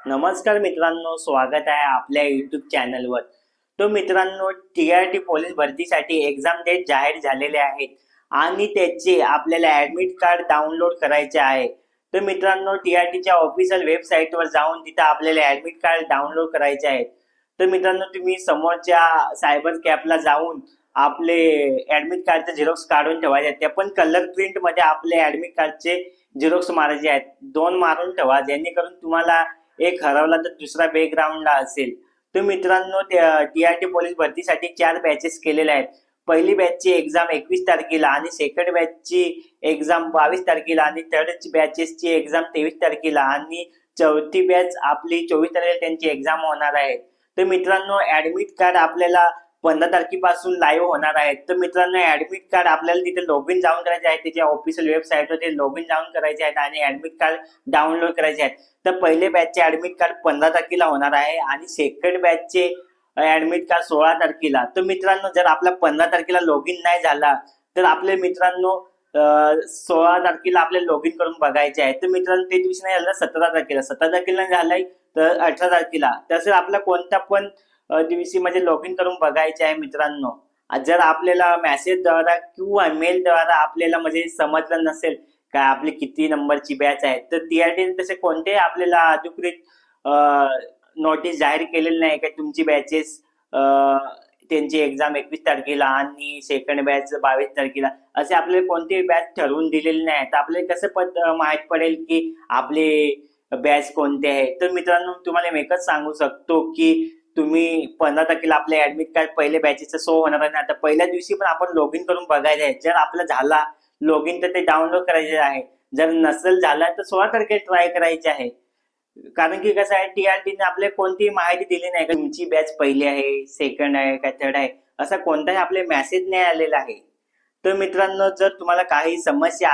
नमस्कार मित्रांनो, स्वागत आहे आपल्या युट्यूब चॅनलवर. तो मित्रांनो, TRT पोलीस भरतीसाठी एक्झाम डेट जाहीर झालेले आहेत आणि त्याचे आपल्याला ऍडमिट कार्ड डाउनलोड करायचे आहे. तर मित्रांनो, TRTच्या ऑफिशियल वेबसाईटवर जाऊन तिथं आपल्याला ऍडमिट कार्ड डाउनलोड करायचे आहे. तर मित्रांनो, तुम्ही समोरच्या सायबर कॅफला जाऊन आपले ऍडमिट कार्डचे झेरॉक्स काढून ठेवायचे आहेत. ते पण कलर प्रिंट मध्ये आपले ऍडमिट कार्डचे झेरॉक्स मारायचे आहेत. 2 मारून ठेवा, जेणेकरून तुम्हाला एक हरवला तर दुसरा बॅकग्राऊंडला असेल. तर मित्रांनो, TRT पोलीस भरतीसाठी 4 बॅचेस केलेले आहेत. पहिली बॅचची एक्झाम 21 तारखेला आणि सेकंड बॅचची एक्झाम 22 तारखेला आणि थर्ड बॅचेसची एक्झाम 23 तारखेला आणि चौथी बॅच आपली 24 तारखेला त्यांची एक्झाम होणार आहे. तर मित्रांनो, ऍडमिट कार्ड आपल्याला 15 तारखेपासून लाईव्ह होणार आहे. तर मित्रांनो, ऍडमिट कार्ड आपल्याला तिथे लॉग इन जाऊन करायचे आहे. त्याच्या ऑफिशियल वेबसाईटवर ते लॉग इन जाऊन करायचे आहेत आणि ऍडमिट कार्ड डाउनलोड करायचे आहेत. तर पहिले बॅचचे ऍडमिट कार्ड 15 तारखेला होणार आहे आणि सेकंड बॅचचे ऍडमिट कार्ड 16 तारखेला. तर मित्रांनो, जर आपला 15 तारखेला लॉग इन नाही झाला तर आपले मित्रांनो 16 तारखेला आपल्याला लॉग इन करून बघायचे आहे. तर मित्रांनो, ते दिवशी नाही झालं 17 तारखेला नाही झालाय तर 18 तारखेला. तसं आपला कोणता पण दिवशी म्हणजे लॉग इन करून बघायचे आहे मित्रांनो. जर आपल्याला मेसेजद्वारा किंवा मेलद्वारा आपल्याला म्हणजे समजलं नसेल काय आपली किती नंबरची बॅच आहे, तर TRT तसे कोणतेही आपल्याला अधिकृत नोटीस जाहीर केलेली नाही का तुमची बॅचेस त्यांची एक्झाम 21 तारखेला आणि सेकंड बॅच 22 तारखेला असे आपल्याला कोणतेही बॅच ठरवून दिलेले नाही. तर आपल्याला कसं माहित पडेल की आपले बॅच कोणते आहे. तर मित्रांनो, तुम्हाला मी एकच सांगू शकतो की तुम्ही 15 तारखेला आपले ऍडमिट कार्ड पहिले बॅचेचं शो होणार आहे. आता पहिल्या दिवशी पण आपण लॉग इन करून बघायचे आहे. जर आपला झाला लॉग इन तर ते डाउनलोड करायचे आहे. जर नसेल झाला तर 16 तारखेला ट्राय करायचे आहे. कारण की कसं आहे, TRTने आपल्याला कोणतीही माहिती दिली नाही का तुमची बॅच पहिली आहे, सेकंड आहे का थर्ड आहे, असा कोणताही आपले मेसेज नाही आलेला आहे. तर मित्रांनो, जर तुम्हाला काही समस्या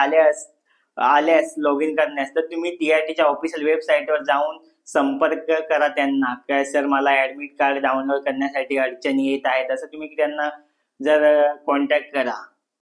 आल्यास लॉग इन करण्यास तर तुम्ही TRTच्या ऑफिशियल वेबसाईटवर जाऊन संपर्क करा त्यांना. काय सर, मला ऍडमिट कार्ड डाउनलोड करण्यासाठी अडचणी येत आहेत, असं तुम्ही त्यांना जर कॉन्टॅक्ट करा.